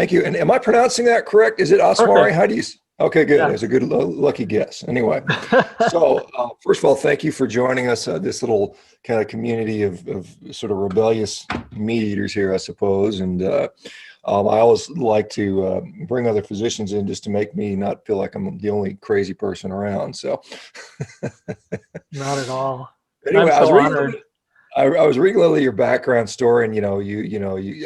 Thank you. And am I pronouncing that correct? Is it Oswari? Perfect. How do you? Okay, good. Yeah. That's a good lucky guess. Anyway, so first of all, thank you for joining us. This little kind of community of sort of rebellious meat eaters here, I suppose. And I always like to bring other physicians in just to make me not feel like I'm the only crazy person around. So Not at all. I'm anyway, I was so reading. honored. I was reading a little of your background story, and you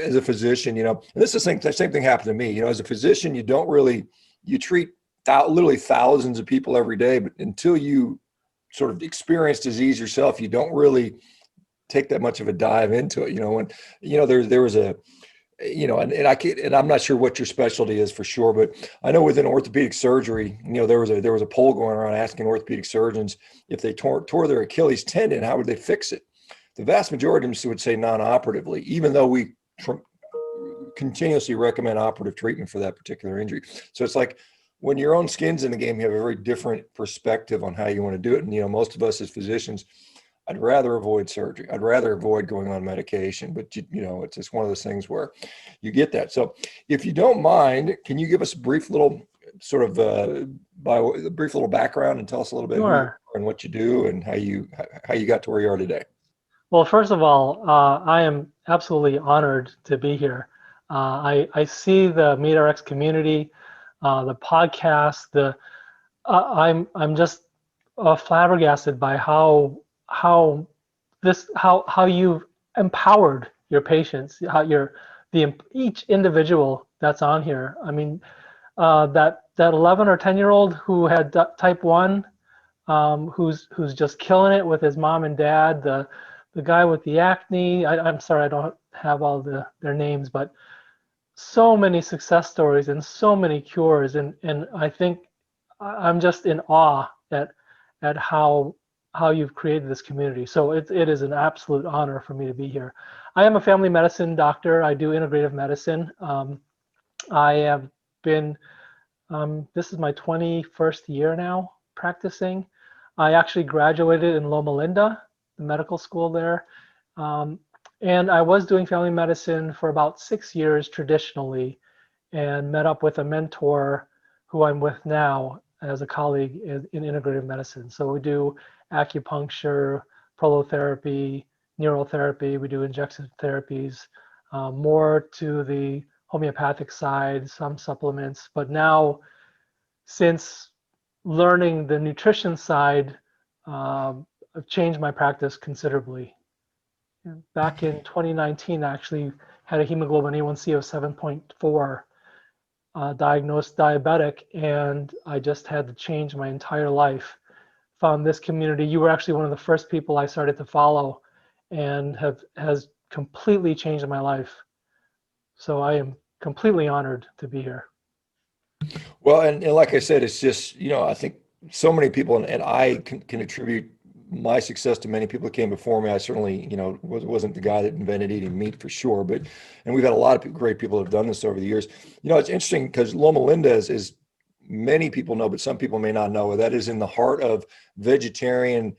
as a physician, and this is the same thing happened to me. As a physician, you don't really you treat literally thousands of people every day, but until you sort of experience disease yourself, you don't really take that much of a dive into it. When there was a and I'm not sure what your specialty is for sure, but I know within orthopedic surgery, there was a poll going around asking orthopedic surgeons if they tore their Achilles tendon, how would they fix it? The vast majority of them would say non-operatively, even though we continuously recommend operative treatment for that particular injury. So it's like when your own skin's in the game, you have a very different perspective on how you want to do it. And, most of us as physicians, I'd rather avoid surgery. I'd rather avoid going on medication, but it's just one of those things where you get that. So if you don't mind, can you give us a brief little sort of a brief little background and tell us a little bit who you Sure. are and what you do and how you got to where you are today? Well, first of all, I am absolutely honored to be here. I see the MeatRx community, the podcast. I'm just flabbergasted by how you've empowered your patients, each individual that's on here. I mean, that 11 or 10-year-old who had type 1, who's just killing it with his mom and dad. The guy with the acne. I'm sorry, I don't have all their names, but so many success stories and so many cures, and I think I'm just in awe at how you've created this community. So it is an absolute honor for me to be here. I am a family medicine doctor. I do integrative medicine. I have been this is my 21st year now practicing. I actually graduated in Loma Linda, the medical school there. And I was doing family medicine for about 6 years traditionally, and met up with a mentor who I'm with now as a colleague in integrative medicine. So we do acupuncture, prolotherapy, neurotherapy, we do injection therapies, more to the homeopathic side, some supplements. But now, since learning the nutrition side, I've changed my practice considerably. Back in 2019, I actually had a hemoglobin A1C of 7.4, diagnosed diabetic, and I just had to change my entire life. Found this community. You were actually one of the first people I started to follow, and has completely changed my life. So I am completely honored to be here. Well, and like I said, it's just, I think so many people, and I can attribute my success to many people that came before me. I certainly, wasn't the guy that invented eating meat for sure, and we've had a lot of great people that have done this over the years. It's interesting because Loma Linda is many people know, but some people may not know, that is in the heart of vegetarian,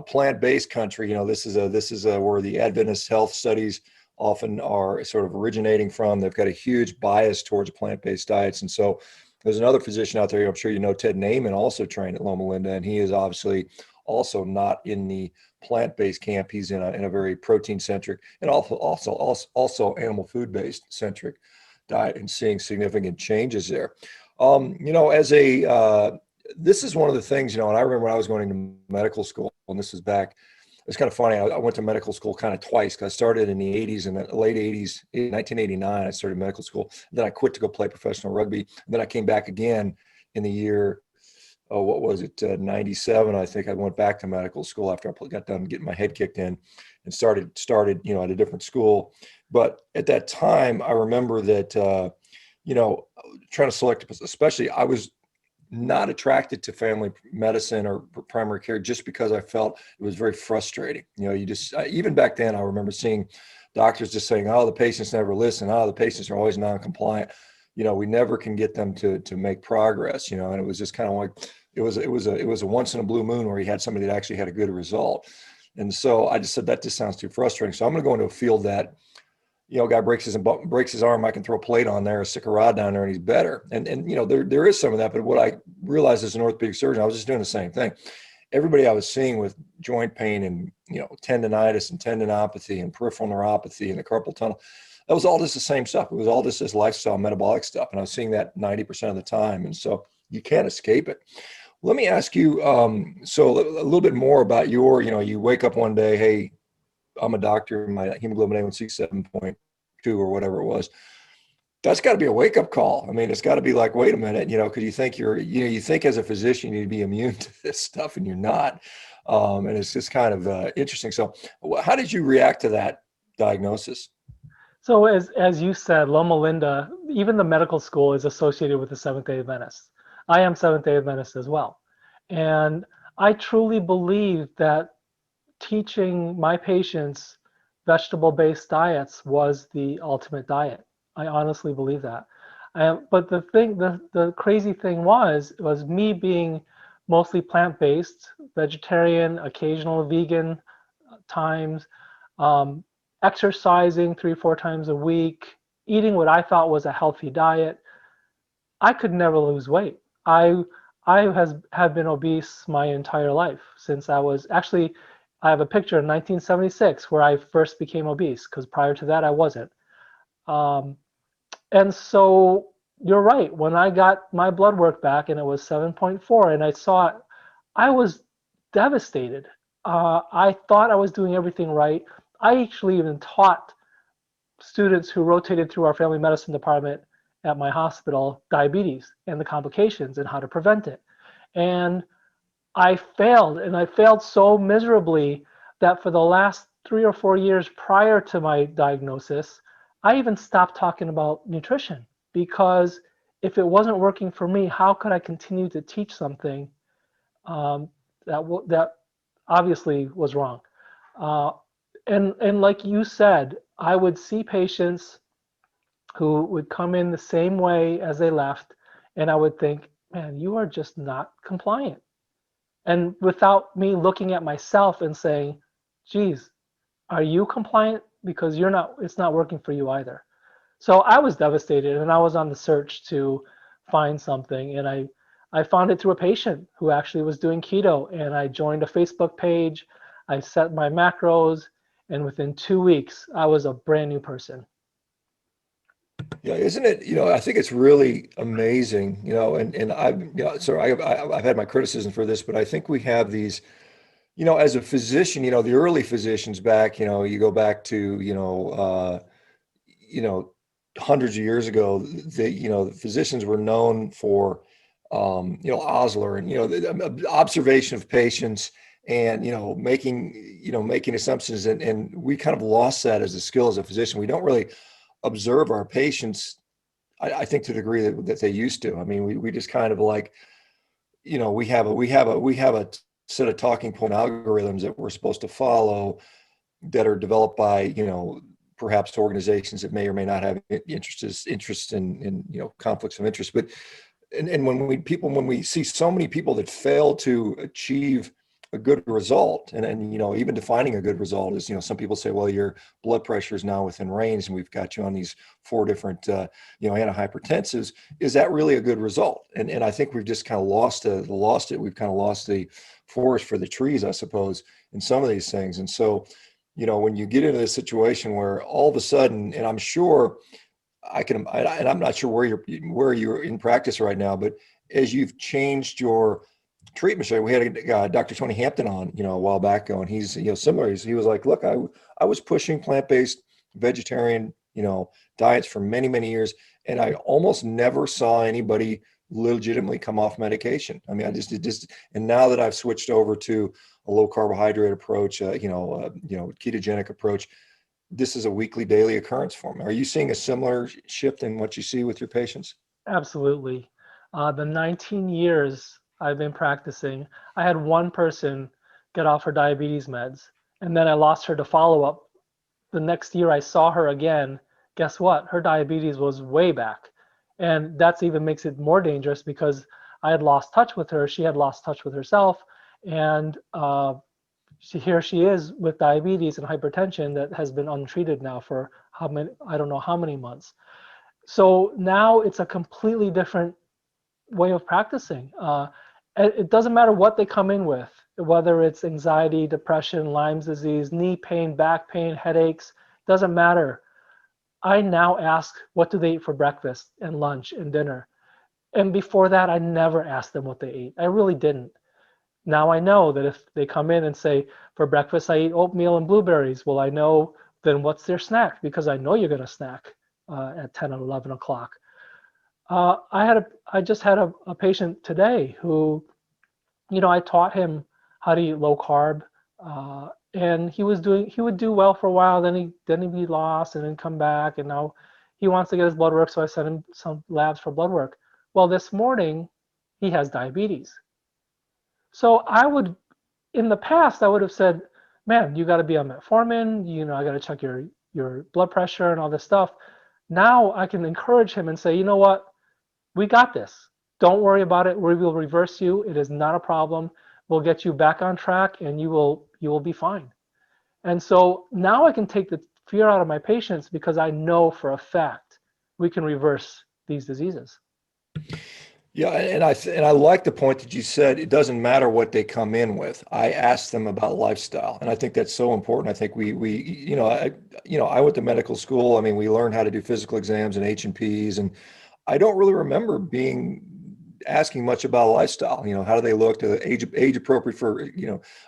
plant-based country. This is where the Adventist health studies often are sort of originating from. They've got a huge bias towards plant-based diets. And so there's another physician out there, I'm sure Ted Naiman, also trained at Loma Linda, and he is obviously also not in the plant-based camp. He's in a very protein-centric and also animal food-based centric diet, and seeing significant changes there. This is one of the things, and I remember when I was going into medical school, and this is back, it's kind of funny. I went to medical school kind of twice, because I started in the 80s, and the late 80s, in 1989, I started medical school. Then I quit to go play professional rugby. And then I came back again in the year, 97. I think I went back to medical school after I got done getting my head kicked in, and started, at a different school. But at that time, I remember that, trying to select, especially, I was not attracted to family medicine or primary care, just because I felt it was very frustrating. Even back then, I remember seeing doctors just saying, "Oh, the patients never listen. Oh, the patients are always non-compliant. We never can get them to make progress." And it was just kind of like, it was a once in a blue moon where you had somebody that actually had a good result. And so I just said, that just sounds too frustrating. So I'm going to go into a field that, guy breaks his arm, I can throw a plate on there, stick a rod down there, and he's better. And there is some of that. But what I realized as an orthopedic surgeon, I was just doing the same thing. Everybody I was seeing with joint pain and tendonitis and tendinopathy and peripheral neuropathy and the carpal tunnel, that was all just the same stuff. It was all just this lifestyle metabolic stuff, and I was seeing that 90% of the time. And so you can't escape it. Let me ask you, so a little bit more about you wake up one day, hey, I'm a doctor, my hemoglobin A1C 7.2 or whatever it was. That's got to be a wake up call. I mean, it's got to be like, wait a minute, because you think you think as a physician you need to be immune to this stuff, and you're not. And it's just kind of interesting. So, how did you react to that diagnosis? So as you said, Loma Linda, even the medical school is associated with the Seventh-day Adventists. I am Seventh-day Adventist as well. And I truly believe that teaching my patients vegetable-based diets was the ultimate diet. I honestly believe that. But the crazy thing was me being mostly plant-based, vegetarian, occasional vegan times, exercising 3-4 times a week, eating what I thought was a healthy diet. I could never lose weight. I have been obese my entire life since I have a picture in 1976 where I first became obese, because prior to that I wasn't. And so you're right. When I got my blood work back and it was 7.4 and I saw it, I was devastated. I thought I was doing everything right. I actually even taught students who rotated through our family medicine department at my hospital diabetes and the complications and how to prevent it. And I failed, and I failed so miserably that for the last 3 or 4 years prior to my diagnosis, I even stopped talking about nutrition, because if it wasn't working for me, how could I continue to teach something that obviously was wrong? And like you said, I would see patients who would come in the same way as they left, and I would think, man, you are just not compliant. And without me looking at myself and saying, geez, are you compliant? Because it's not working for you either. So I was devastated, and I was on the search to find something. And I found it through a patient who actually was doing keto, and I joined a Facebook page. I set my macros, and within 2 weeks, I was a brand new person. Yeah, isn't it? I think it's really amazing. And I've, so I've had my criticism for this, but I think we have these. As a physician, the early physicians back, you go back to, hundreds of years ago, the physicians were known for, Osler and, the observation of patients and, making assumptions. And we kind of lost that as a skill as a physician. We don't really observe our patients, I think, to the degree that they used to. I mean, we just kind of like, we have a set of talking point algorithms that we're supposed to follow that are developed by, perhaps organizations that may or may not have interest in conflicts of interest. But and when we see so many people that fail to achieve a good result, and even defining a good result is, some people say, well, your blood pressure is now within range and we've got you on these 4 different antihypertensives. Is that really a good result? And I think we've just kind of lost it. We've kind of lost the forest for the trees, I suppose, in some of these things. And so when you get into this situation where all of a sudden, and I'm sure and I'm not sure where you're in practice right now, but as you've changed your treatment strategy, we had Dr. Tony Hampton on, a while back ago, and he's, similar. He was like, look, I was pushing plant-based vegetarian, diets for many, many years, and I almost never saw anybody legitimately come off medication. I mean, and now that I've switched over to a low carbohydrate approach, ketogenic approach, this is a weekly, daily occurrence for me. Are you seeing a similar shift in what you see with your patients? Absolutely. The 19 years I've been practicing, I had one person get off her diabetes meds, and then I lost her to follow-up. The next year I saw her again. Guess what? Her diabetes was way back. And that's even makes it more dangerous, because I had lost touch with her. She had lost touch with herself. And here she is with diabetes and hypertension that has been untreated now for how many, I don't know how many months. So now it's a completely different way of practicing. It doesn't matter what they come in with, whether it's anxiety, depression, Lyme's disease, knee pain, back pain, headaches, doesn't matter. I now ask, what do they eat for breakfast and lunch and dinner? And before that, I never asked them what they ate. I really didn't. Now I know that if they come in and say, for breakfast, I eat oatmeal and blueberries, well, I know then what's their snack, because I know you're going to snack at 10 or 11 o'clock. I just had a patient today who, I taught him how to eat low carb, and he would do well for a while, then he'd be lost and then come back, and now he wants to get his blood work, so I sent him some labs for blood work. Well, this morning he has diabetes. So in the past, I would have said, man, you got to be on metformin, I got to check your blood pressure and all this stuff. Now I can encourage him and say, you know what, we got this. Don't worry about it. We will reverse you. It is not a problem. We'll get you back on track and you will be fine. And so now I can take the fear out of my patients because I know for a fact we can reverse these diseases. Yeah, and I like the point that you said. It doesn't matter what they come in with. I ask them about lifestyle, and I think that's so important. I think I went to medical school. I mean, we learned how to do physical exams and H&Ps, and I don't really remember asking much about lifestyle. How do they look? To age appropriate for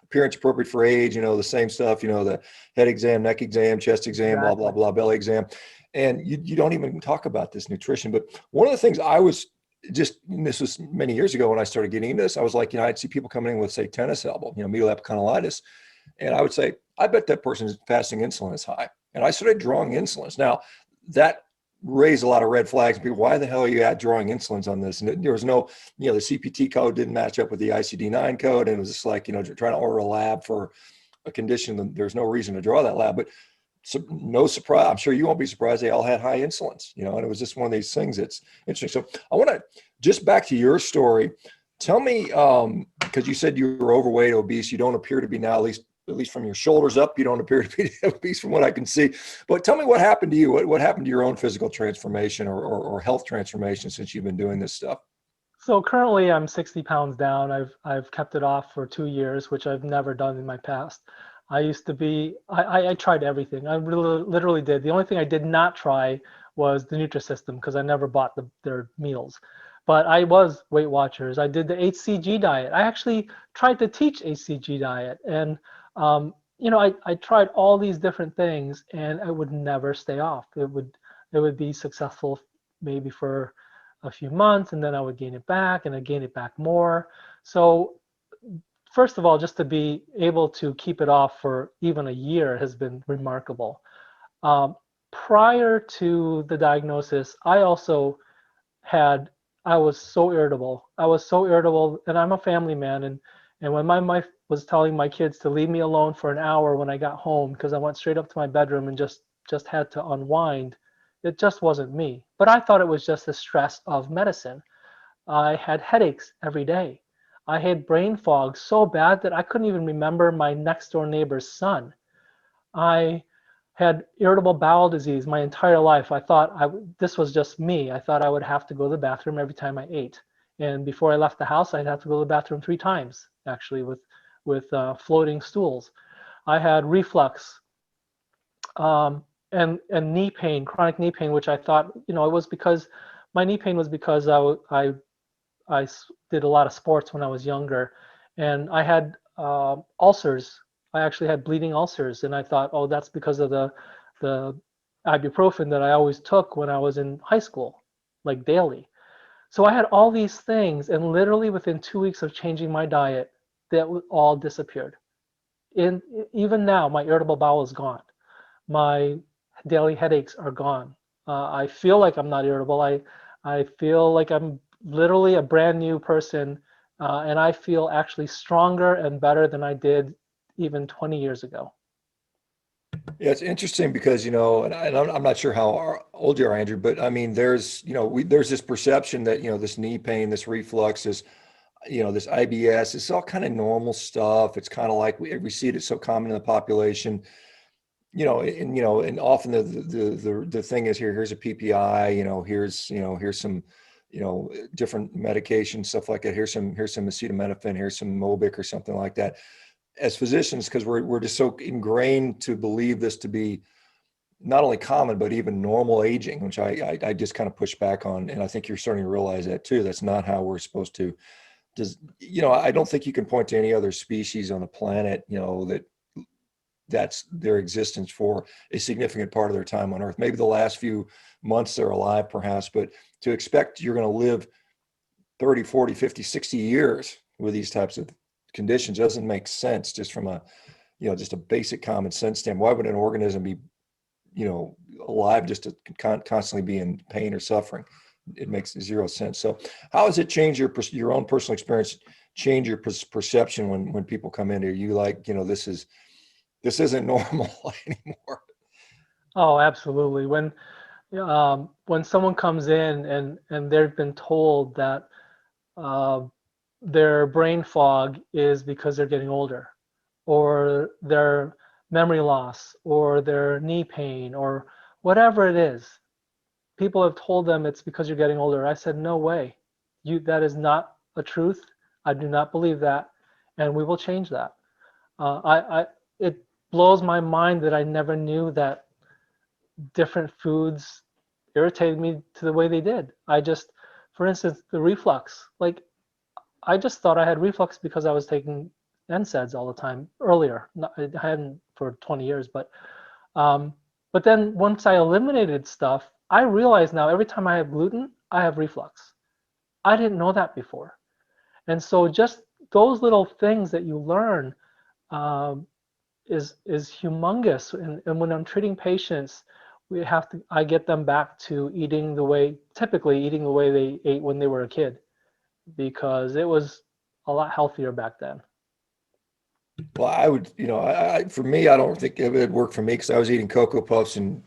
appearance appropriate for age. The same stuff. The head exam, neck exam, chest exam, Exactly. blah blah blah, belly exam, and you don't even talk about this nutrition. But one of the things this was many years ago when I started getting into this, I was like, I'd see people coming in with, say, tennis elbow, medial epicondylitis. And I would say, I bet that person's fasting insulin is high. And I started drawing insulins. Now, that raised a lot of red flags. People, why the hell are you drawing insulins on this? And there was no, the CPT code didn't match up with the ICD-9 code. And it was just like, trying to order a lab for a condition. There's no reason to draw that lab. But so no surprise, I'm sure you won't be surprised, they all had high insulins, and it was just one of these things that's interesting. So I want to just back to your story. Tell me, because you said you were overweight, obese, you don't appear to be now, at least from your shoulders up, you don't appear to be obese from what I can see. But tell me what happened to you. What happened to your own physical transformation or health transformation since you've been doing this stuff? So currently I'm 60 pounds down. I've kept it off for 2 years, which I've never done in my past. I used to be, I tried everything. I literally did. The only thing I did not try was the Nutrisystem because I never bought their meals. But I was Weight Watchers. I did the HCG diet. I actually tried to teach HCG diet. And, I tried all these different things and I would never stay off. It would be successful maybe for a few months and then I would gain it back and I gain it back more. So first of all, just to be able to keep it off for even a year has been remarkable. Prior to the diagnosis, I was so irritable. And I'm a family man. And when my wife was telling my kids to leave me alone for an hour when I got home, because I went straight up to my bedroom and just had to unwind, it just wasn't me. But I thought it was just the stress of medicine. I had headaches every day. I had brain fog so bad that I couldn't even remember my next door neighbor's son. I had irritable bowel disease my entire life. I thought this was just me. I thought I would have to go to the bathroom every time I ate. And before I left the house, I'd have to go to the bathroom 3 times, actually, with floating stools. I had reflux and knee pain, chronic knee pain, which I thought, it was because my knee pain was because I did a lot of sports when I was younger, and I had ulcers. I actually had bleeding ulcers, and I thought, oh, that's because of the ibuprofen that I always took when I was in high school, like daily. So I had all these things, and literally within 2 weeks of changing my diet, that all disappeared. Even now, my irritable bowel is gone. My daily headaches are gone. I feel like I'm not irritable. I feel like I'm literally a brand new person, and I feel actually stronger and better than I did even 20 years ago. Yeah, it's interesting because, and I'm not sure how old you are, Andrew, but I mean, there's this perception that, this knee pain, this reflux is, this IBS. It's all kind of normal stuff. It's kind of like we see it. It's so common in the population. And often the thing is here's a PPI. Here's some different medication stuff like that. Here's some acetaminophen. Here's some Mobic or something like that. As physicians, because we're just so ingrained to believe this to be not only common but even normal aging, which I just kind of push back on, and I think you're starting to realize that too. That's not how we're supposed to. I don't think you can point to any other species on the planet, that's their existence for a significant part of their time on Earth. Maybe the last few months they're alive, perhaps, but to expect you're going to live 30, 40, 50, 60 years with these types of conditions doesn't make sense just from just a basic common sense standpoint. Why would an organism be, alive just to constantly be in pain or suffering? It makes zero sense. So how has it changed your own personal experience, change your perception when people come in here? You like, this isn't normal anymore. Oh, absolutely. When someone comes in and they've been told that uh, their brain fog is because they're getting older, or their memory loss, or their knee pain, or whatever it is, people have told them it's because you're getting older. I said, no way. That is not a truth. I do not believe that, and we will change that. It blows my mind that I never knew that different foods irritated me to the way they did. For instance, the reflux. Like, I just thought I had reflux because I was taking NSAIDs all the time earlier. I hadn't for 20 years, but then once I eliminated stuff, I realize now every time I have gluten, I have reflux. I didn't know that before. And so just those little things that you learn um, is humongous. And when I'm treating patients, I get them back to typically eating the way they ate when they were a kid, because it was a lot healthier back then. Well, I would, for me, I don't think it would work for me because I was eating Cocoa Puffs and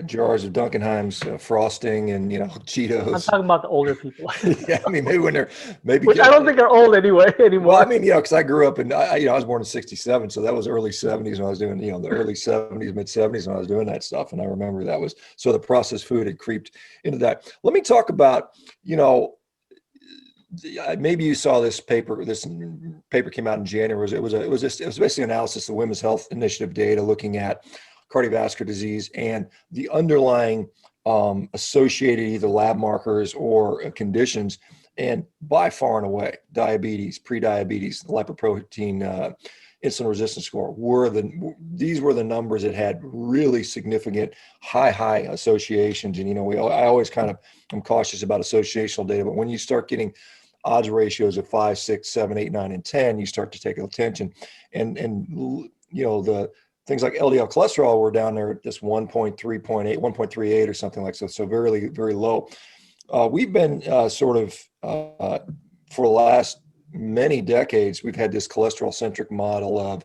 jars of Dunkenheim's frosting and, I'm Cheetos. talking about the older people, Yeah, I mean, maybe when they're maybe which I don't think are old anyway well, I anymore. mean, because I grew up I was born in '67, so that was early '70s when I was doing, the early '70s, mid '70s when I was doing that stuff, and I remember that was so the processed food had creeped into that. Let me talk about, maybe you saw this paper. This paper came out in January. It was basically analysis of the Women's Health Initiative data looking at cardiovascular disease and the underlying associated either lab markers or conditions. And by far and away, diabetes, prediabetes, lipoprotein, insulin resistance score these were the numbers that had really significant high associations. And I always kind of am cautious about associational data, but when you start getting odds ratios of 5, 6, 7, 8, 9, and 10, you start to take attention. And the things like LDL cholesterol were down there at this 1.3.8, 1.38 or something like so. So very, very low. We've been for the last many decades, we've had this cholesterol-centric model of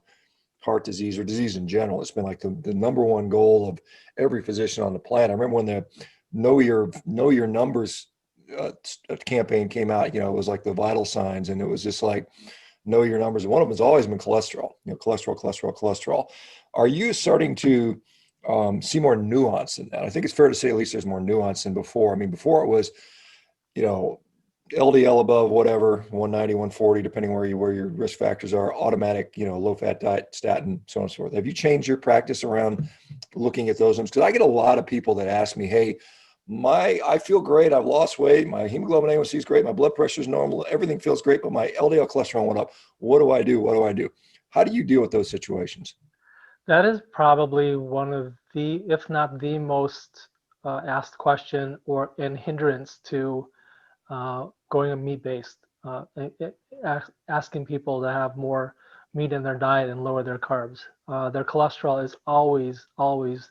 heart disease or disease in general. It's been like the number one goal of every physician on the planet. I remember when the Know Your Numbers campaign came out, it was like the vital signs, and it was just like know your numbers. And one of them has always been cholesterol, cholesterol. Are you starting to see more nuance in that? I think it's fair to say at least there's more nuance than before. I mean, before it was, LDL above whatever, 190, 140, depending where your risk factors are, automatic, low fat diet, statin, so on and so forth. Have you changed your practice around looking at those numbers? Because I get a lot of people that ask me, hey, I feel great. I've lost weight. My hemoglobin A1C is great. My blood pressure is normal. Everything feels great, but my LDL cholesterol went up. What do I do? What do I do? How do you deal with those situations? That is probably one of the, if not the most asked question and hindrance to going a meat-based, asking people to have more meat in their diet and lower their carbs. Their cholesterol is always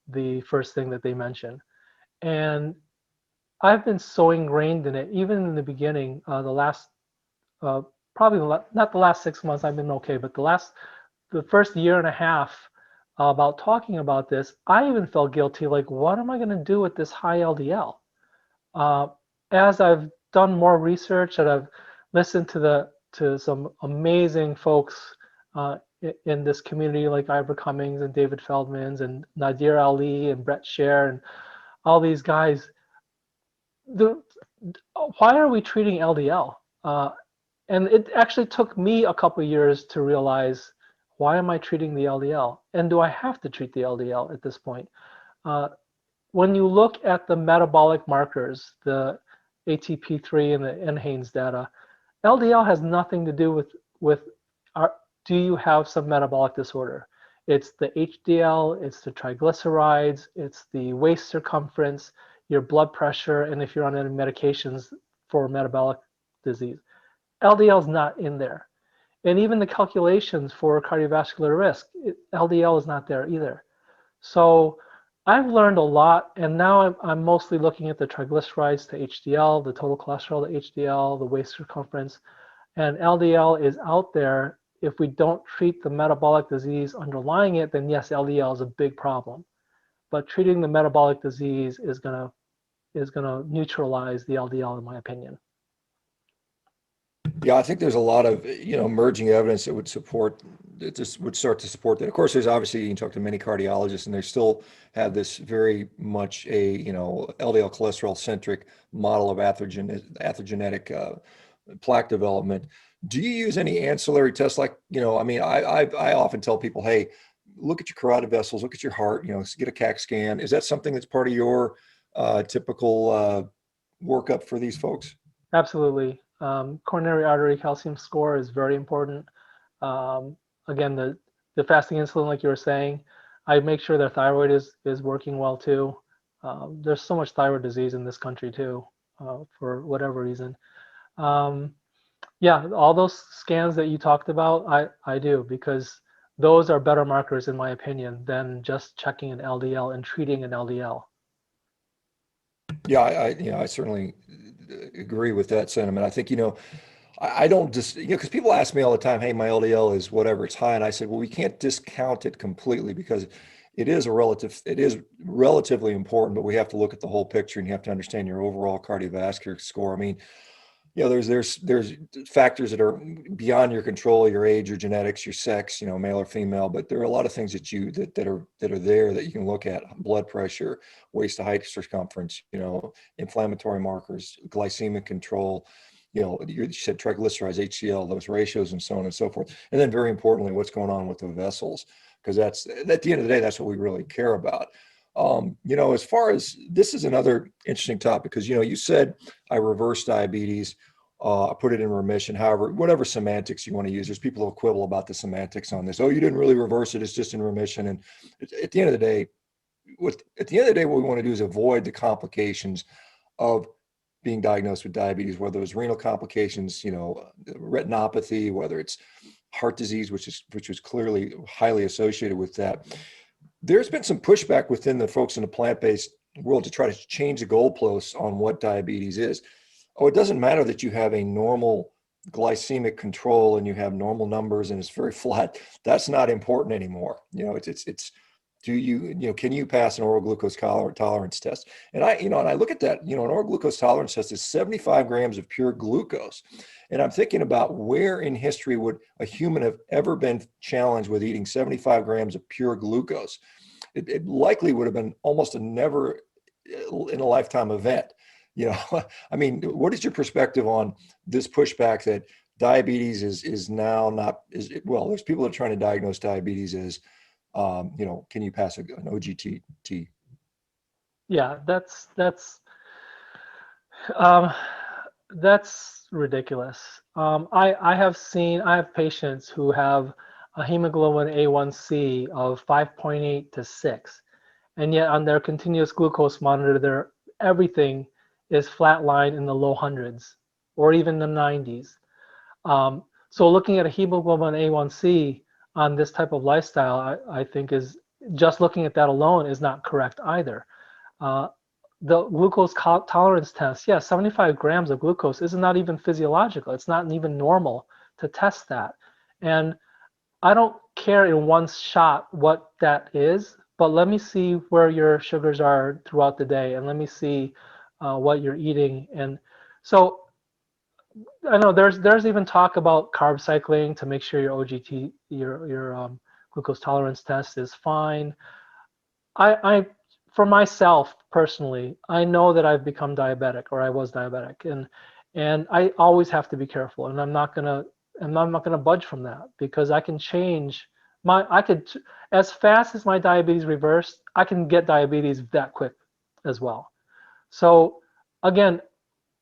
the first thing that they mention. And I've been so ingrained in it, even in the beginning, not the last 6 months, I've been okay, but the first year and a half about talking about this, I even felt guilty, like, what am I going to do with this high LDL? As I've done more research and I've listen to some amazing folks in this community like Ivor Cummings and David Feldman's and Nadir Ali and Brett Scher and all these guys. Why are we treating LDL? And it actually took me a couple of years to realize, why am I treating the LDL? And do I have to treat the LDL at this point? When you look at the metabolic markers, the ATP3 and the NHANES data, LDL has nothing to do with do you have some metabolic disorder? It's the HDL, it's the triglycerides, it's the waist circumference, your blood pressure, and if you're on any medications for metabolic disease. LDL is not in there. And even the calculations for cardiovascular risk, LDL is not there either. So I've learned a lot, and now I'm mostly looking at the triglycerides to HDL, the total cholesterol to HDL, the waist circumference, and LDL is out there. If we don't treat the metabolic disease underlying it, then yes, LDL is a big problem. But treating the metabolic disease is gonna neutralize the LDL, in my opinion. Yeah, I think there's a lot of, emerging evidence that would support, that just would start to support that. Of course, there's obviously, you can talk to many cardiologists and they still have this very much a, LDL cholesterol centric model of atherogenic plaque development. Do you use any ancillary tests like, I often tell people, hey, look at your carotid vessels, look at your heart, get a CAC scan. Is that something that's part of your typical workup for these folks? Absolutely. Coronary artery calcium score is very important. Again, the fasting insulin, like you were saying, I make sure their thyroid is working well too. There's so much thyroid disease in this country too, for whatever reason. Yeah, all those scans that you talked about, I do, because those are better markers, in my opinion, than just checking an LDL and treating an LDL. Yeah, I certainly agree with that sentiment. I think, I don't just, because people ask me all the time, hey, my LDL is whatever, it's high. And I said, well, we can't discount it completely because it is relatively important, but we have to look at the whole picture and you have to understand your overall cardiovascular score. I mean, there's factors that are beyond your control, your age, your genetics, your sex, male or female, but there are a lot of things that are there that you can look at: blood pressure, waist to height circumference, inflammatory markers, glycemic control, you said triglycerides, HDL, those ratios, and so on and so forth. And then very importantly, what's going on with the vessels, because that's, at the end of the day, that's what we really care about. As far as, this is another interesting topic, because, you said I reversed diabetes, I put it in remission, however, whatever semantics you want to use. There's people who quibble about the semantics on this. Oh, you didn't really reverse it, it's just in remission. And at the end of the day, what we want to do is avoid the complications of being diagnosed with diabetes, whether it's renal complications, retinopathy, whether it's heart disease, which was clearly highly associated with that. There's been some pushback within the folks in the plant-based world to try to change the goalposts on what diabetes is. Oh, it doesn't matter that you have a normal glycemic control and you have normal numbers and it's very flat. That's not important anymore. It's can you pass an oral glucose tolerance test? And I look at that, an oral glucose tolerance test is 75 grams of pure glucose. And I'm thinking about, where in history would a human have ever been challenged with eating 75 grams of pure glucose? It likely would have been almost a never in a lifetime event. I mean, what is your perspective on this pushback that diabetes is now not, well, there's people that are trying to diagnose diabetes as, can you pass an OGTT? Yeah, that's ridiculous. I have patients who have a hemoglobin A1C of 5.8 to 6, and yet on their continuous glucose monitor, everything is flatlined in the low hundreds or even the 90s. So looking at a hemoglobin A1C on this type of lifestyle, I think is, just looking at that alone is not correct either. The glucose tolerance test, 75 grams of glucose is not even physiological. It's not even normal to test that. And I don't care in one shot what that is, but let me see where your sugars are throughout the day, and let me see what you're eating. And so I know there's even talk about carb cycling to make sure your OGT, your glucose tolerance test is fine. I for myself personally, I know that I've become diabetic, or I was diabetic, and I always have to be careful, and I'm not gonna budge from that, because I can change I could, as fast as my diabetes reversed, I can get diabetes that quick as well. So again,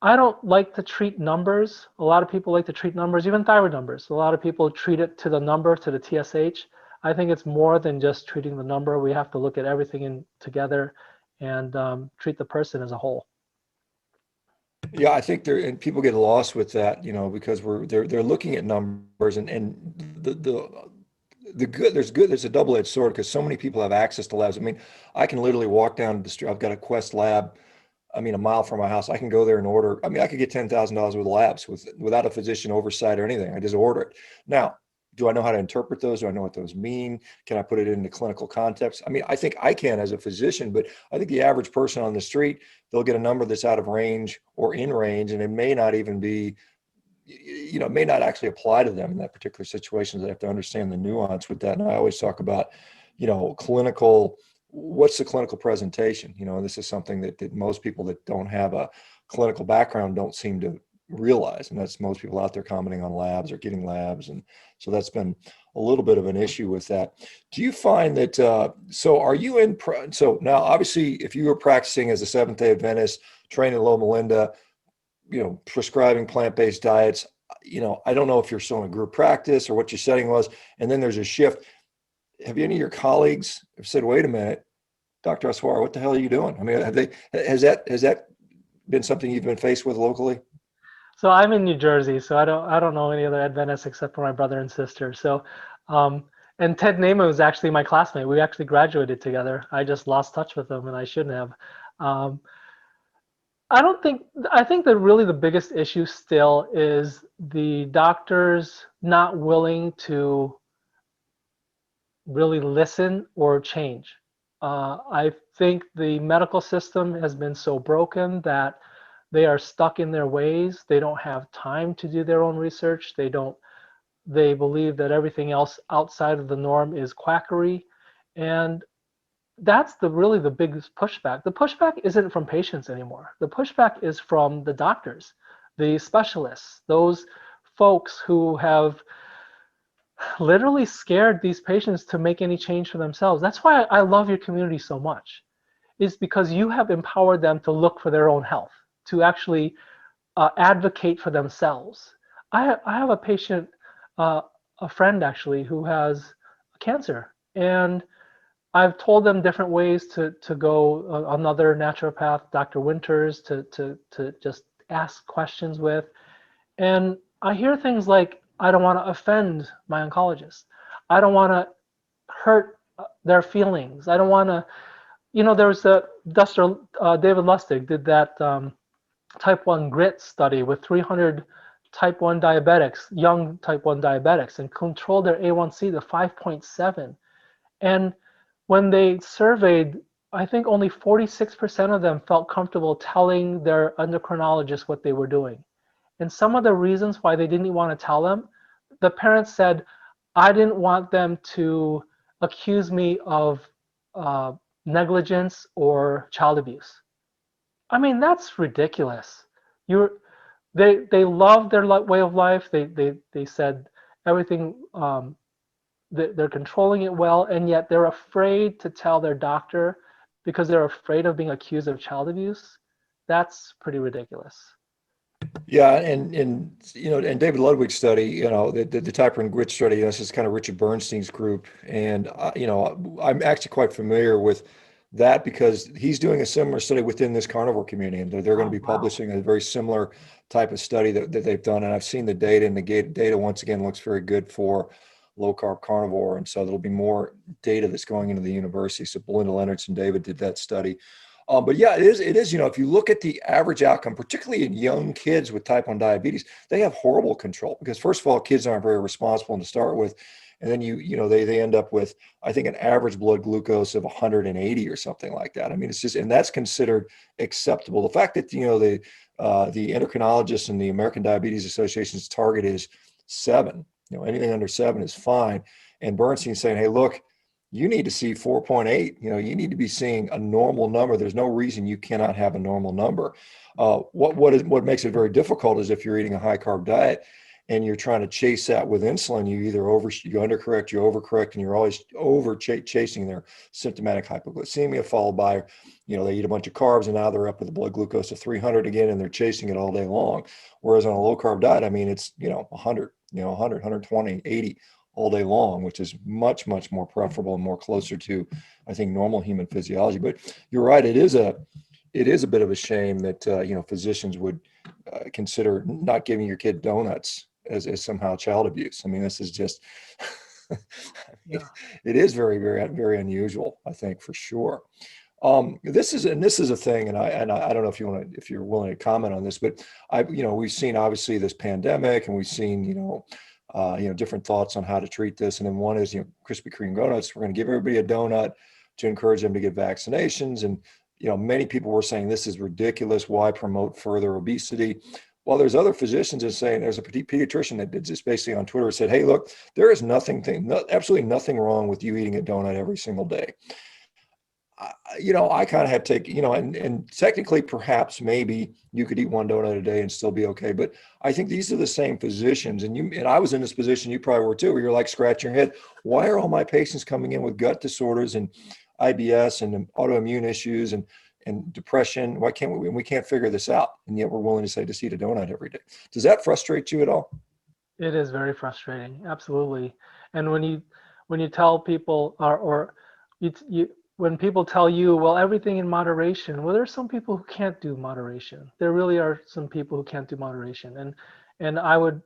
I don't like to treat numbers. A lot of people like to treat numbers, even thyroid numbers. A lot of people treat it to the number, to the TSH. I think it's more than just treating the number. We have to look at everything in together and treat the person as a whole. Yeah, I think there and people get lost with that, because they're looking at numbers and the there's a double-edged sword because so many people have access to labs. I mean, I can literally walk down the street. I've got a Quest lab. I mean, a mile from my house. I can go there and order. I mean, I could get $10,000 worth of labs without a physician oversight or anything. I just order it. Now, do I know how to interpret those? Do I know what those mean? Can I put it into clinical context? I mean, I think I can as a physician, but I think the average person on the street, they'll get a number that's out of range or in range, and it may not even be, it may not actually apply to them in that particular situation. They have to understand the nuance with that. And I always talk about, clinical, what's the clinical presentation? This is something that most people that don't have a clinical background don't seem to realize. And that's most people out there commenting on labs or getting labs. And so that's been a little bit of an issue with that. Do you find that, so are you so now obviously if you were practicing as a Seventh-day Adventist, training Loma Linda, prescribing plant-based diets, I don't know if you're still in a group practice or what your setting was, and then there's a shift. Have any of your colleagues have said, wait a minute, Dr. Oswari, what the hell are you doing? I mean, has that been something you've been faced with locally? So I'm in New Jersey, so I don't know any other Adventists except for my brother and sister. So, um, and Ted Naiman was actually my classmate. We actually graduated together. I just lost touch with him, and I shouldn't have. Um, I don't think, I think that really the biggest issue still is the doctors not willing to really listen or change. I think the medical system has been so broken that they are stuck in their ways. They don't have time to do their own research. They believe that everything else outside of the norm is quackery. And that's really the biggest pushback. The pushback isn't from patients anymore. The pushback is from the doctors, the specialists, those folks who have literally scared these patients to make any change for themselves. That's why I love your community so much, is because you have empowered them to look for their own health, to actually advocate for themselves. I have a patient, a friend actually, who has cancer, and I've told them different ways to go. Another naturopath, Dr. Winters, to just ask questions with. And I hear things like, I don't want to offend my oncologist. I don't want to hurt their feelings. I don't want to, there was Dr. David Lustig did that type 1 grit study with 300 type 1 diabetics, young type 1 diabetics, and controlled their A1C to 5.7. And when they surveyed, I think only 46% of them felt comfortable telling their endocrinologist what they were doing. And some of the reasons why they didn't want to tell them, the parents said, I didn't want them to accuse me of negligence or child abuse. I mean, that's ridiculous. You're, they love their way of life. They said everything, they're controlling it well, and yet they're afraid to tell their doctor because they're afraid of being accused of child abuse. That's pretty ridiculous. Yeah, and David Ludwig's study, the type 1 grit study, this is kind of Richard Bernstein's group, and I'm actually quite familiar with that because he's doing a similar study within this carnivore community, and they're going to Oh, be wow. publishing a very similar type of study that they've done, and I've seen the data, and the data once again looks very good for low carb carnivore, and so there'll be more data that's going into the university. So Belinda Leonards and David did that study. But yeah, it is, if you look at the average outcome, particularly in young kids with type 1 diabetes, they have horrible control because first of all, kids aren't very responsible to start with. And then they end up with, I think, an average blood glucose of 180 or something like that. I mean, it's just, and that's considered acceptable. The fact that, the endocrinologist and the American Diabetes Association's target is 7. Anything under 7 is fine. And Bernstein's saying, hey, look, you need to see 4.8. You need to be seeing a normal number. There's no reason you cannot have a normal number. What makes it very difficult is if you're eating a high carb diet and you're trying to chase that with insulin, you either you undercorrect, you overcorrect, and you're always chasing their symptomatic hypoglycemia, followed by, they eat a bunch of carbs and now they're up with a blood glucose of 300 again, and they're chasing it all day long. Whereas on a low carb diet, it's 100, 100, 120, 80 all day long, which is much, much more preferable and more closer to, I think, normal human physiology. But you're right, it is a bit of a shame that physicians would consider not giving your kid donuts as somehow child abuse. This is just Yeah. it is very, very, very unusual, I think, for sure. This is a thing, and I don't know if you're willing to comment on this, but we've seen obviously this pandemic, and we've seen different thoughts on how to treat this. And then one is Krispy Kreme donuts. We're going to give everybody a donut to encourage them to get vaccinations. And many people were saying this is ridiculous. Why promote further obesity? Well, there's other physicians that saying, there's a pediatrician that did this basically on Twitter, said, hey, look, there is absolutely nothing wrong with you eating a donut every single day. I kind of have taken, and technically perhaps maybe you could eat one donut a day and still be okay. But I think these are the same physicians, and I was in this position, you probably were too, where you're like scratching your head. Why are all my patients coming in with gut disorders and IBS and autoimmune issues and depression? Why can't we can't figure this out? And yet we're willing to say just eat a donut every day. Does that frustrate you at all? It is very frustrating. Absolutely. And when you tell people when people tell you, well, everything in moderation, well, there's some people who can't do moderation. There really are some people who can't do moderation. And I would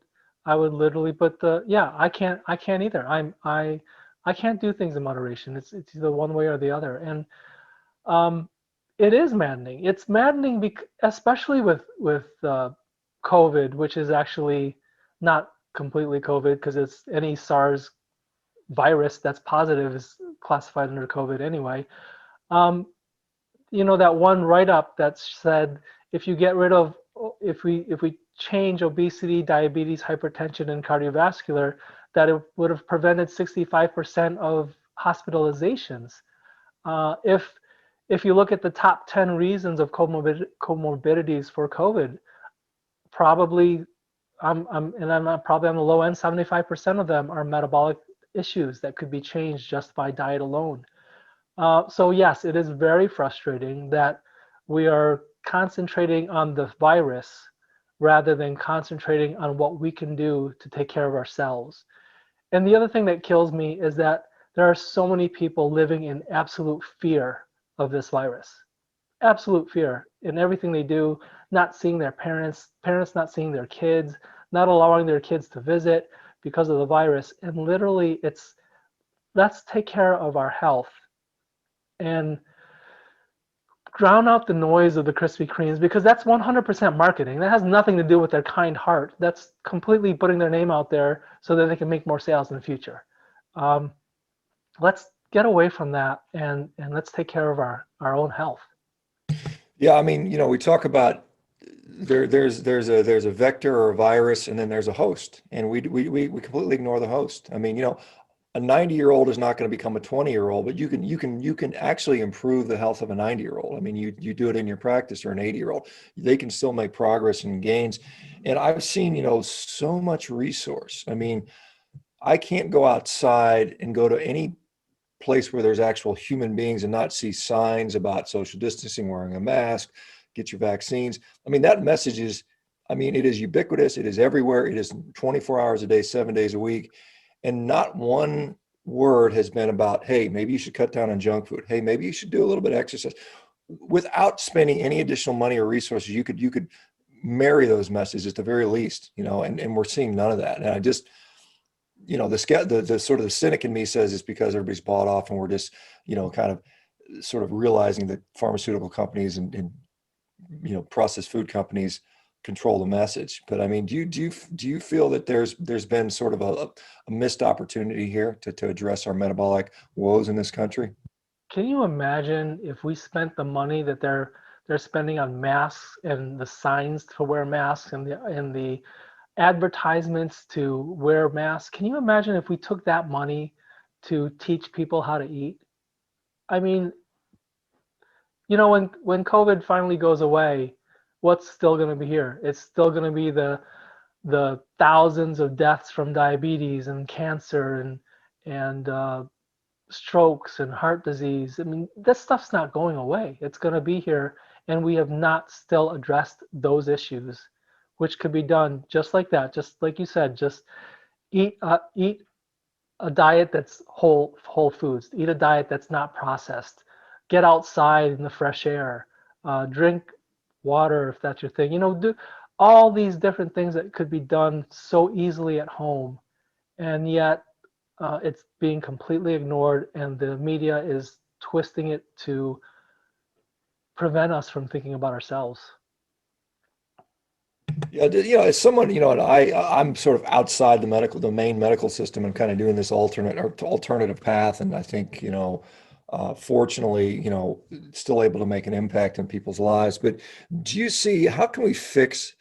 literally put I can't either. I can't do things in moderation. It's either one way or the other. And it is maddening. It's maddening especially with COVID, which is actually not completely COVID, because it's any SARS virus that's positive is classified under COVID anyway. That one write-up that said if we change obesity, diabetes, hypertension, and cardiovascular, that it would have prevented 65% of hospitalizations. If you look at the top 10 reasons of comorbidities for COVID, probably I'm probably on the low end, 75% of them are metabolic issues that could be changed just by diet alone. So yes, it is very frustrating that we are concentrating on the virus rather than concentrating on what we can do to take care of ourselves. And the other thing that kills me is that there are so many people living in absolute fear of this virus. Absolute fear in everything they do, not seeing their parents not seeing their kids, not allowing their kids to visit because of the virus. And literally let's take care of our health and drown out the noise of the Krispy Kremes, because that's 100% marketing. That has nothing to do with their kind heart. That's completely putting their name out there so that they can make more sales in the future. Let's get away from that and let's take care of our own health. Yeah, we talk about there's a vector or a virus, and then there's a host, and we completely ignore the host. A 90-year-old is not going to become a 20-year-old, but you can actually improve the health of a 90-year-old. You do it in your practice, or an 80-year-old, they can still make progress and gains. And I've seen so much resource. I can't go outside and go to any place where there's actual human beings and not see signs about social distancing, wearing a mask, get your vaccines. That message is, it is ubiquitous. It is everywhere. It is 24 hours a day, 7 days a week. And not one word has been about, hey, maybe you should cut down on junk food. Hey, maybe you should do a little bit of exercise. Without spending any additional money or resources, you could marry those messages at the very least, and we're seeing none of that. And I just, the sort of the cynic in me says it's because everybody's bought off, and we're just, kind of sort of realizing that pharmaceutical companies and processed food companies control the message. But do you feel that there's been sort of a missed opportunity here to address our metabolic woes in this country? Can you imagine if we spent the money that they're they're spending on masks and the signs to wear masks and the advertisements to wear masks. Can you imagine if we took that money to teach people how to eat? I mean, when COVID finally goes away, what's still going to be here? It's still going to be the thousands of deaths from diabetes and cancer and strokes and heart disease. I mean, this stuff's not going away. It's going to be here, and we have not still addressed those issues, which could be done just like that. Just like you said, just eat a diet that's whole foods. Eat a diet that's not processed. Get outside in the fresh air. Drink water if that's your thing. Do all these different things that could be done so easily at home, and yet it's being completely ignored, and the media is twisting it to prevent us from thinking about ourselves. Yeah, as someone, and I'm sort of outside the main medical system and kind of doing this alternative path. And I think, fortunately, still able to make an impact in people's lives. But do you see, how can we fix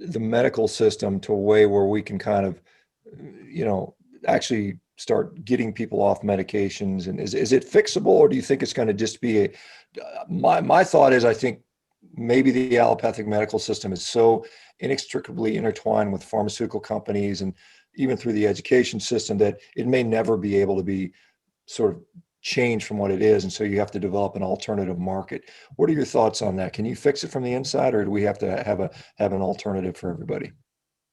the medical system to a way where we can kind of, actually start getting people off medications? And is it fixable, or do you think it's going to just be my thought is, I think maybe the allopathic medical system is so inextricably intertwined with pharmaceutical companies and even through the education system that it may never be able to be sort of changed from what it is. And so you have to develop an alternative market. What are your thoughts on that? Can you fix it from the inside, or do we have to have an alternative for everybody?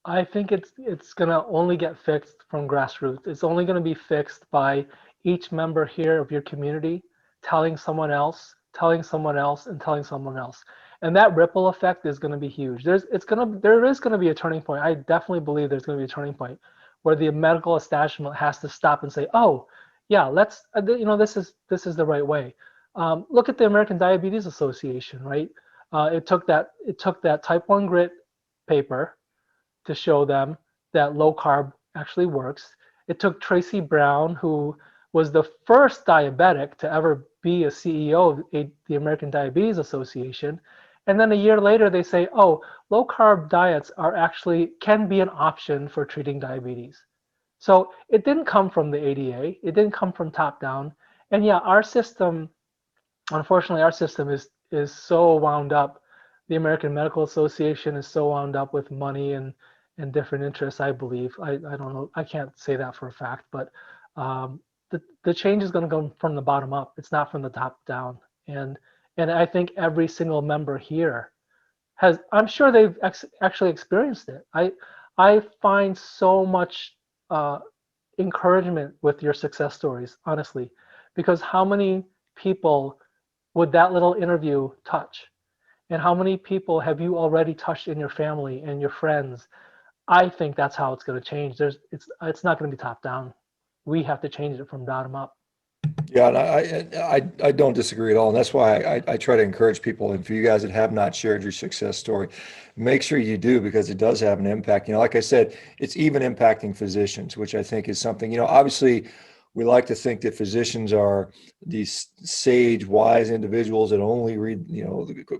I think it's going to only get fixed from grassroots. It's only going to be fixed by each member here of your community telling someone else, telling someone else, and telling someone else. And that ripple effect is going to be huge. There is going to be a turning point. I definitely believe there's going to be a turning point where the medical establishment has to stop and say, "Oh, yeah, let's this is the right way." Look at the American Diabetes Association, right? It took that type 1 grit paper to show them that low carb actually works. It took Tracy Brown, who was the first diabetic to ever be a CEO of the American Diabetes Association. And then a year later, they say, oh, low carb diets can be an option for treating diabetes. So it didn't come from the ADA. It didn't come from top down. And yeah, unfortunately, our system is so wound up. The American Medical Association is so wound up with money and different interests, I believe. I don't know. I can't say that for a fact, but the change is going to go from the bottom up. It's not from the top down. And I think every single member here I'm sure they've actually experienced it. I find so much encouragement with your success stories, honestly, because how many people would that little interview touch? And how many people have you already touched in your family and your friends? I think that's how it's going to change. It's not going to be top down. We have to change it from bottom up. Yeah, and I don't disagree at all. And that's why I try to encourage people. And for you guys that have not shared your success story, make sure you do, because it does have an impact. Like I said, it's even impacting physicians, which I think is something, obviously we like to think that physicians are these sage, wise individuals that only read,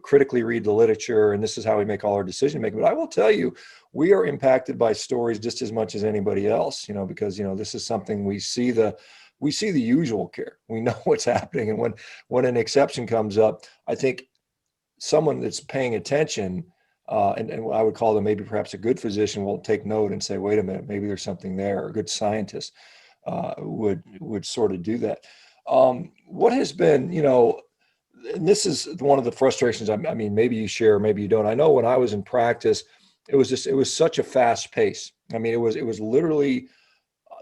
critically read the literature, and this is how we make all our decision making. But I will tell you, we are impacted by stories just as much as anybody else, because, this is something we see the usual care. We know what's happening. And when an exception comes up, I think someone that's paying attention, and I would call them maybe perhaps a good physician, will take note and say, wait a minute, maybe there's something there. A good scientist would sort of do that. What has been, and this is one of the frustrations. I mean, maybe you share, maybe you don't. I know when I was in practice, it was such a fast pace. I mean, it was literally,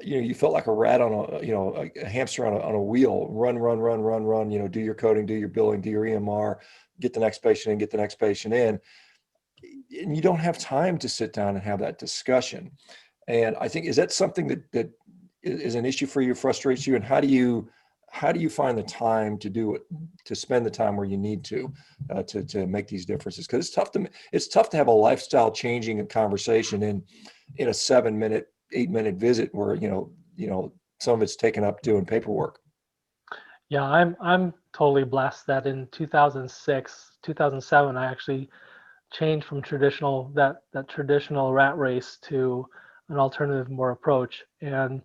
you felt like a rat on a hamster on a wheel. Run, do your coding, do your billing, do your EMR, get the next patient in, get the next patient in. And you don't have time to sit down and have that discussion. And I think, is that something that is an issue for you, frustrates you? And how do you find the time to do it, to spend the time where you need to make these differences? Because it's tough to have a lifestyle changing conversation in a 8-minute visit where some of it's taken up doing paperwork. Yeah, I'm totally blessed that in 2006, 2007, I actually changed from that traditional rat race to an alternative more approach. And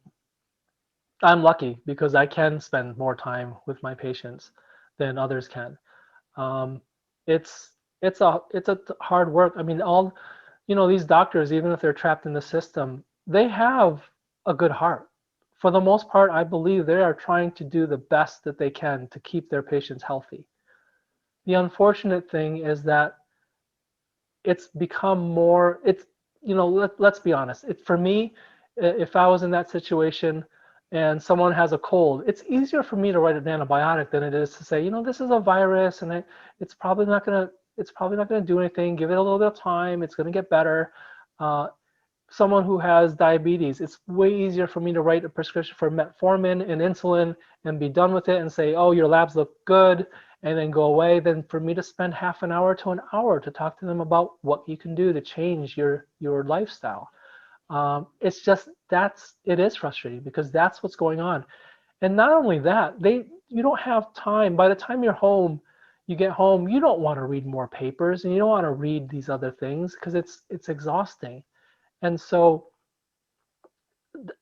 I'm lucky because I can spend more time with my patients than others can. Um, it's it's a hard work. I mean, these doctors, even if they're trapped in the system, they have a good heart. For the most part, I believe they are trying to do the best that they can to keep their patients healthy. The unfortunate thing is that it's become more, it's, let's be honest. For me, if I was in that situation and someone has a cold, it's easier for me to write an antibiotic than it is to say, this is a virus and it's probably not going to, it's probably not going to do anything. Give it a little bit of time. It's going to get better. Someone who has diabetes, it's way easier for me to write a prescription for metformin and insulin and be done with it and say, oh, your labs look good, and then go away, than for me to spend half an hour to an hour to talk to them about what you can do to change your lifestyle. It's just it is frustrating because that's what's going on. And not only that, you don't have time. By the time you get home, you don't want to read more papers and you don't want to read these other things because it's exhausting. And so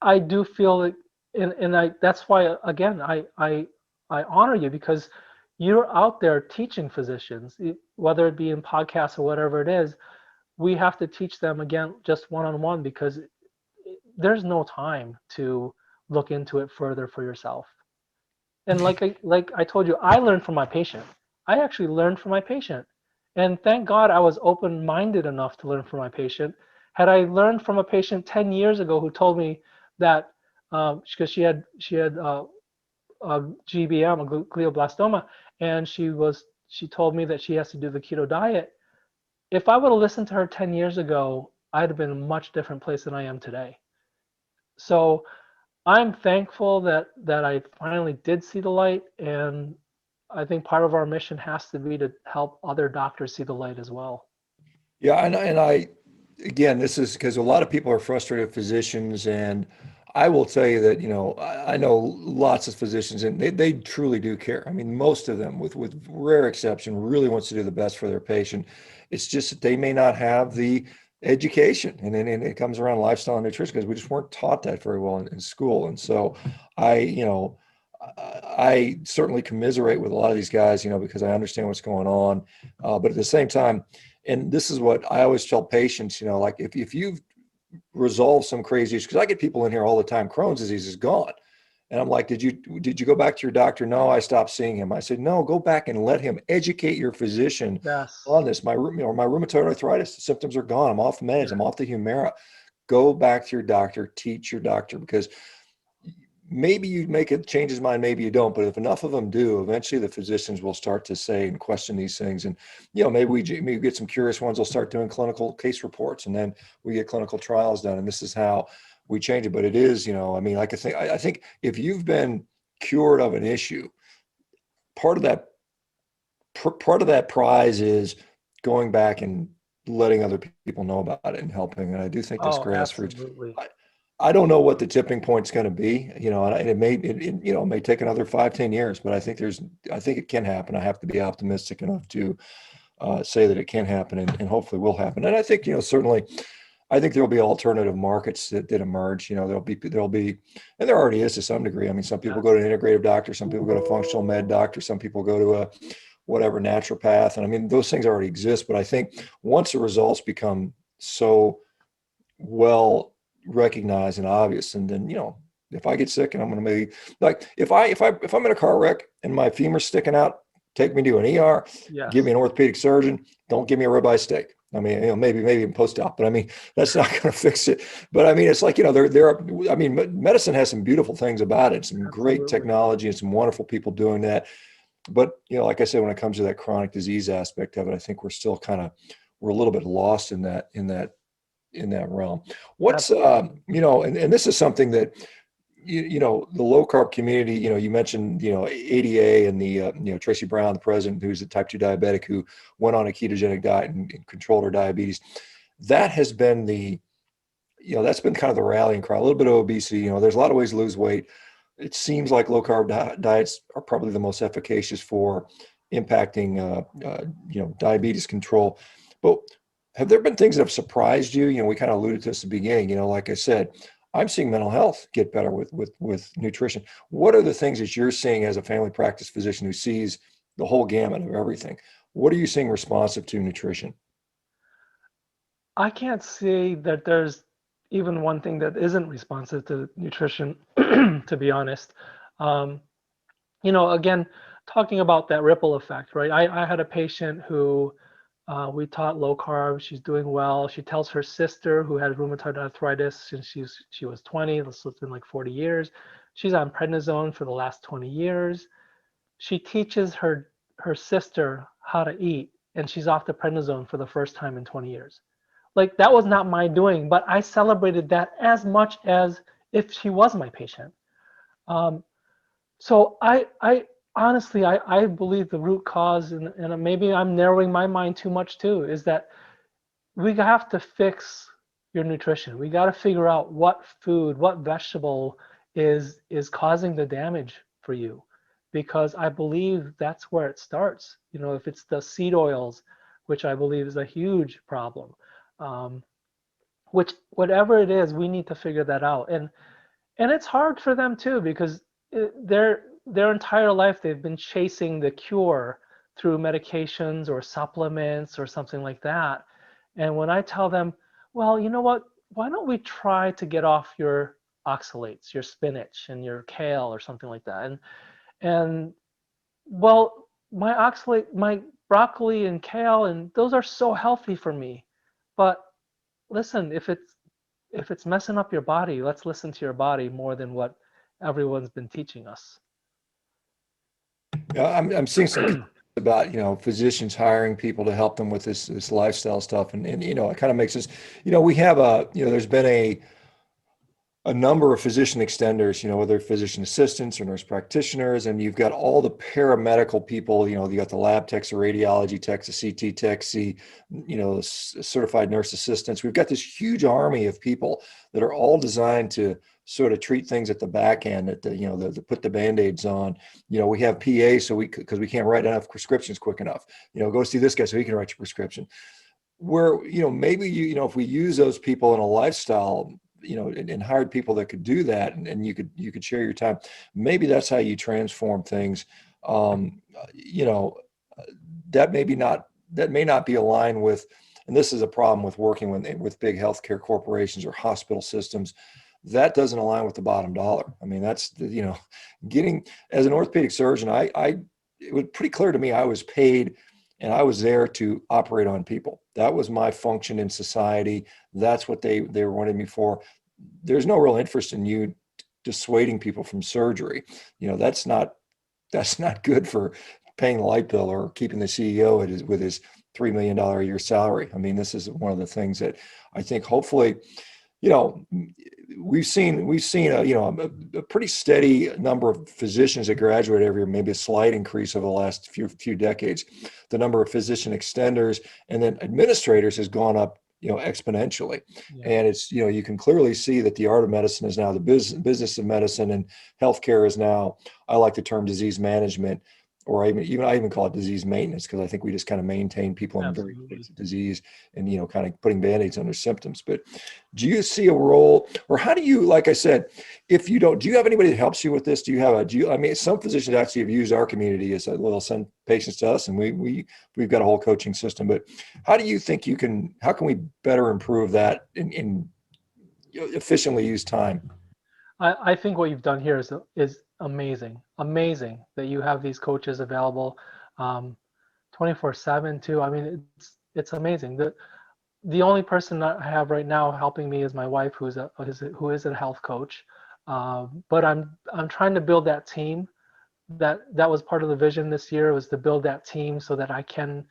I do feel that, and that's why again I honor you because you're out there teaching physicians, whether it be in podcasts or whatever it is. We have to teach them again just one-on-one because there's no time to look into it further for yourself. And like I told you, I learned from my patient. I actually learned from my patient. And thank God I was open-minded enough to learn from my patient. Had I learned from a patient 10 years ago who told me that because she had GBM, a glioblastoma, and she told me that she has to do the keto diet. If I would have listened to her 10 years ago, I'd have been in a much different place than I am today. So I'm thankful that I finally did see the light, and I think part of our mission has to be to help other doctors see the light as well. Yeah, and I again, this is because a lot of people are frustrated physicians, and I will tell you that, I know lots of physicians, and they truly do care. I mean, most of them, with rare exception, really wants to do the best for their patient. It's just that they may not have the education, and then it comes around lifestyle and nutrition because we just weren't taught that very well in school. And so I certainly commiserate with a lot of these guys, because I understand what's going on. But at the same time, and this is what I always tell patients, like if you've resolved some crazy issues, because I get people in here all the time, Crohn's disease is gone. And I'm like, did you go back to your doctor? No, I stopped seeing him. I said, no, go back and let him educate your physician Yes. on this. My rheumatoid arthritis, the symptoms are gone. I'm off meds. Yeah. I'm off the Humira. Go back to your doctor, teach your doctor, because maybe you make it change his mind, maybe you don't, but if enough of them do, eventually the physicians will start to say and question these things. And maybe we get some curious ones, will start doing clinical case reports, and then we get clinical trials done, and this is how we change it. But it is, I mean, like I think if you've been cured of an issue, part of that part of that prize is going back and letting other people know about it and helping. And I do think this Oh, grassroots, absolutely. I don't know what the tipping point's going to be, and it may take another 5, 10 years, but I think it can happen. I have to be optimistic enough to say that it can happen, and hopefully will happen. And I think, certainly, I think there'll be alternative markets that emerge. There'll be, and there already is to some degree. I mean, some people go to an integrative doctor, some people go to a functional med doctor, some people go to a whatever naturopath. And I mean, those things already exist, but I think once the results become so well recognized and obvious, and then if I get sick and I'm going to be like, if I'm in a car wreck and my femur's sticking out, take me to an ER, give me Yes. an orthopedic surgeon, don't give me a ribeye steak. I mean, maybe in post-op, but I mean, that's not going to fix it. But I mean, it's like, there are, I mean, medicine has some beautiful things about it, some great Absolutely. technology and some wonderful people doing that. But, like I said, when it comes to that chronic disease aspect of it, I think we're a little bit lost in that realm. What's Absolutely. and this is something that the low carb community, you mentioned ADA and the Tracy Brown, the president, who's a type 2 diabetic who went on a ketogenic diet and controlled her diabetes. That has been that's been kind of the rallying cry. A little bit of obesity. There's a lot of ways to lose weight. it seems like low carb diets are probably the most efficacious for impacting, diabetes control. But have there been things that have surprised you? We kind of alluded to this at the beginning. Like I said, I'm seeing mental health get better with nutrition. What are the things that you're seeing as a family practice physician who sees the whole gamut of everything? What are you seeing responsive to nutrition? I can't say that there's even one thing that isn't responsive to nutrition, to be honest. Um, again, talking about that ripple effect, right? I had a patient who we taught low carb. She's doing well. She tells her sister who had rheumatoid arthritis since she was 20. This has been like 40 years. She's on prednisone for the last 20 years. She teaches her sister how to eat, and she's off the prednisone for the first time in 20 years. Like, that was not my doing, but I celebrated that as much as if she was my patient. Um, so I honestly, I believe the root cause, and maybe I'm narrowing my mind too much too, is that we have to fix your nutrition. We got to figure out what food, what vegetable is causing the damage for you, because I believe that's where it starts. If it's the seed oils, which I believe is a huge problem, um, which whatever it is, we need to figure that out. And it's hard for them too, because their entire life they've been chasing the cure through medications or supplements or something like that. And when I tell them, well, you know what, why don't we try to get off your oxalates, your spinach and your kale or something like that? And well, my broccoli and kale, and those are so healthy for me. But listen, if it's messing up your body, let's listen to your body more than what everyone's been teaching us. Yeah, I'm seeing some about physicians hiring people to help them with this lifestyle stuff, and it kind of makes us, we have there's been a number of physician extenders, whether physician assistants or nurse practitioners, and you've got all the paramedical people, you got the lab techs, the radiology techs, the CT techs, certified nurse assistants. We've got this huge army of people that are all designed to sort of treat things at the back end, at the put the Band-Aids on. We have PA, because we can't write enough prescriptions quick enough. Go see this guy so he can write your prescription. Where, maybe if we use those people in a lifestyle, and hired people that could do that, and you could share your time. Maybe that's how you transform things. Um, you know, that may not be aligned with, and this is a problem with working with big healthcare corporations or hospital systems. That doesn't align with the bottom dollar. I mean, that's getting, as an orthopedic surgeon, it was pretty clear to me I was paid and I was there to operate on people. That was my function in society. That's what they wanted me for. There's no real interest in you dissuading people from surgery. That's not good for paying the light bill or keeping the CEO with his $3 million a year salary. I mean, this is one of the things that I think hopefully, we've seen a pretty steady number of physicians that graduate every year, maybe a slight increase over the last few decades. The number of physician extenders and then administrators has gone up, exponentially. Yeah. And it's, you can clearly see that the art of medicine is now the business of medicine, and healthcare is now, I like the term disease management, or I even call it disease maintenance, because I think we just kind of maintain people in very basic disease and, kind of putting Band-Aids on their symptoms. But do you see a role, or how do you, like I said, if you don't, do you have anybody that helps you with this? I mean, some physicians actually have used our community as they'll send patients to us, and we've got a whole coaching system. But how do you think how can we better improve that in efficiently use time? I think what you've done here is amazing that you have these coaches available 24/7 too. I mean, it's amazing. The only person that I have right now helping me is my wife, who is a health coach. But I'm trying to build that team. That was part of the vision this year, was to build that team so that I can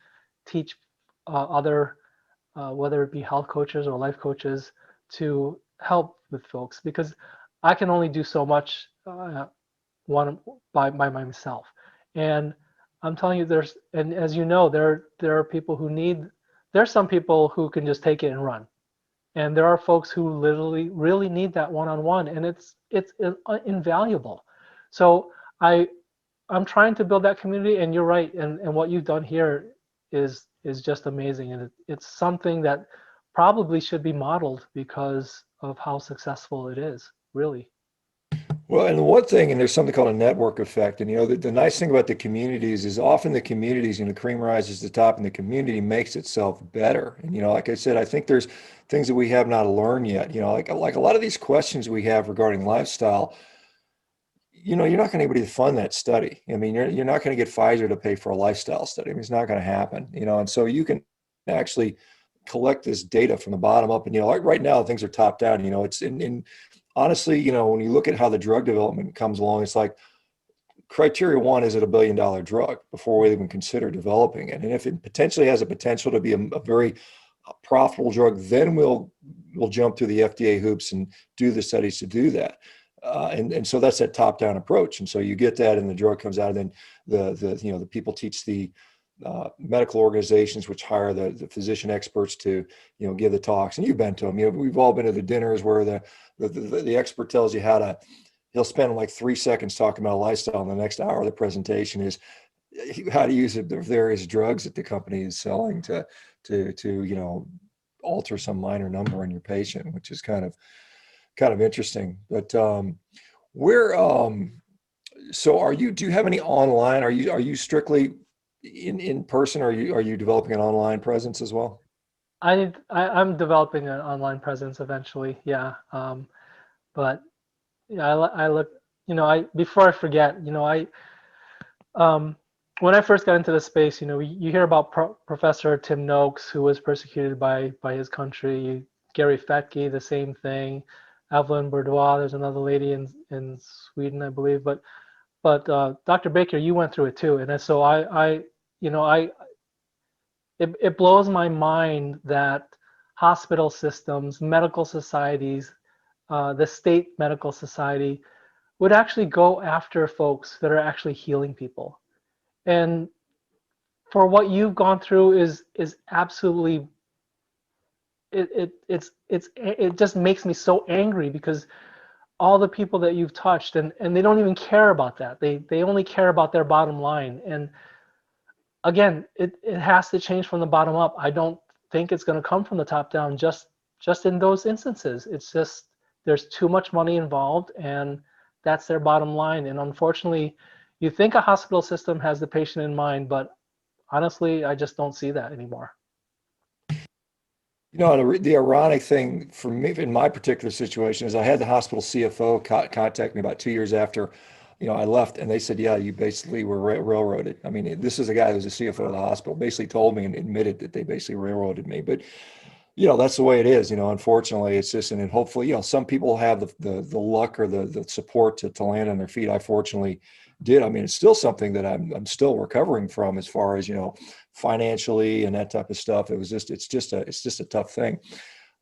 teach other, whether it be health coaches or life coaches, to help with folks, because I can only do so much by myself. And I'm telling you, and as you know, there are people there's some people who can just take it and run. And there are folks who literally really need that one-on-one, and it's invaluable. So I'm trying to build that community, and you're right. And what you've done here is just amazing, and it's something that probably should be modeled because of how successful it is, really. Well, and the one thing, and there's something called a network effect. And, the nice thing about the communities is often the communities, the cream rises to the top and the community makes itself better. And, like I said, I think there's things that we have not learned yet, like a lot of these questions we have regarding lifestyle, you're not going to be able to fund that study. I mean, you're not going to get Pfizer to pay for a lifestyle study. I mean, it's not going to happen, and so you can actually collect this data from the bottom up. And, like right now, things are top down, it's in honestly, when you look at how the drug development comes along, it's like criteria one, is it $1 billion drug before we even consider developing it? And if it potentially has a potential to be a very profitable drug, then we'll jump through the FDA hoops and do the studies to do that. And so that's that top down approach. And so you get that, and the drug comes out, and then the people teach the medical organizations, which hire the physician experts to give the talks. And you've been to them. We've all been to the dinners where the expert tells you he'll spend like 3 seconds talking about a lifestyle, and the next hour of the presentation is how to use the various drugs that the company is selling to alter some minor number in your patient, which is kind of interesting. But where so do you have any online? Are you strictly in person, or are you developing an online presence as well? I'm developing an online presence eventually, yeah. But yeah, I look, I before I forget, um, when I first got into the space, you hear about Professor Tim Noakes, who was persecuted by his country, Gary Fettke, the same thing, Evelyn Bourdois, there's another lady in Sweden, I believe, but Dr. Baker, you went through it too, and so it blows my mind that hospital systems, medical societies, the state medical society would actually go after folks that are actually healing people. And for what you've gone through is absolutely it just makes me so angry, because all the people that you've touched, and they don't even care about that. They only care about their bottom line. And again, it has to change from the bottom up. I don't think it's going to come from the top down, just in those instances. It's just there's too much money involved, and that's their bottom line. And unfortunately, you think a hospital system has the patient in mind, but honestly, I just don't see that anymore. The ironic thing for me in my particular situation is I had the hospital CFO contact me about 2 years after, I left, and they said, "Yeah, you basically were railroaded." I mean, this is a guy who's the CFO of the hospital, basically told me and admitted that they basically railroaded me. But that's the way it is. Unfortunately, it's just, and then hopefully, some people have the luck or the support to land on their feet. I fortunately did. I mean, it's still something that I'm still recovering from, as far as financially and that type of stuff. It's just a tough thing.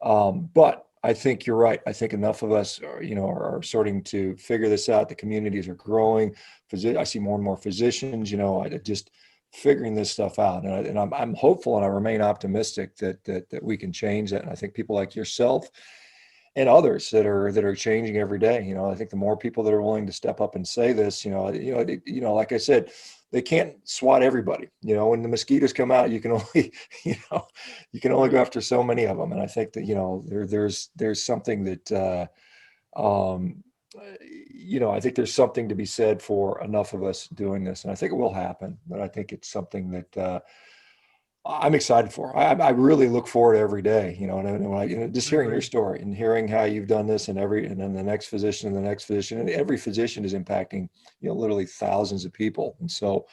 But I think you're right. I think enough of us are starting to figure this out. The communities are growing. I see more and more physicians, just figuring this stuff out. And I'm hopeful, and I remain optimistic that we can change that. And I think people like yourself and others that are changing every day. I think the more people that are willing to step up and say this, like I said, they can't swat everybody. When the mosquitoes come out, you can only, you can only go after so many of them. And I think that, there's something that, I think there's something to be said for enough of us doing this, and I think it will happen. But I think it's something that I'm excited for. I really look forward every day. And when just I hearing your agree. story and hearing how you've done this, and then the next physician and the next physician, and every physician is impacting, literally thousands of people. And so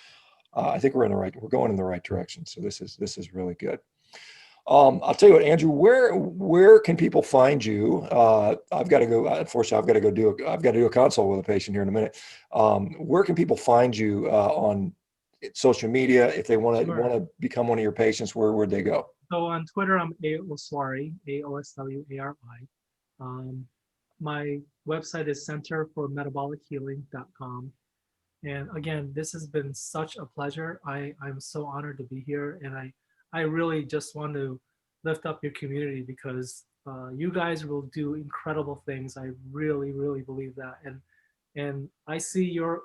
I think we're going in the right direction. So this is really good. I'll tell you what, Andrew, where can people find you? I've got to go. Unfortunately, I've got to do a consult with a patient here in a minute. Where can people find you on social media if they want Sure. to become one of your patients? Where would they go? So on Twitter, I'm Oswari, AOSWARI. My website is centerformetabolichealing.com. And again, this has been such a pleasure. I'm so honored to be here. And I really just want to lift up your community, because you guys will do incredible things. I really, really believe that. And I see your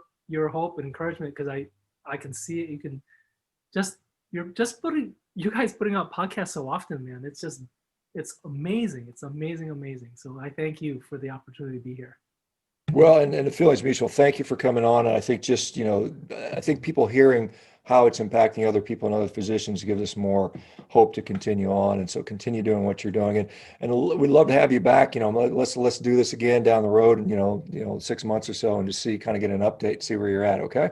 hope and encouragement because I can see it. You can just you guys putting out podcasts so often, man. It's amazing. It's amazing. So I thank you for the opportunity to be here. Well, and the feeling's mutual. Thank you for coming on. And I think just, I think people hearing how it's impacting other people and other physicians gives us more hope to continue on. And so continue doing what you're doing. And we'd love to have you back. Let's do this again down the road and, 6 months or so and just kind of get an update, see where you're at. Okay.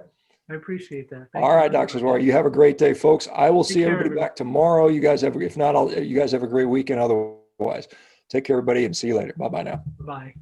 I appreciate that. All right, Dr. Oswari, you have a great day, folks. I will see everybody back tomorrow. You guys if not, you guys have a great weekend otherwise. Take care, everybody, and see you later. Bye-bye now. Bye.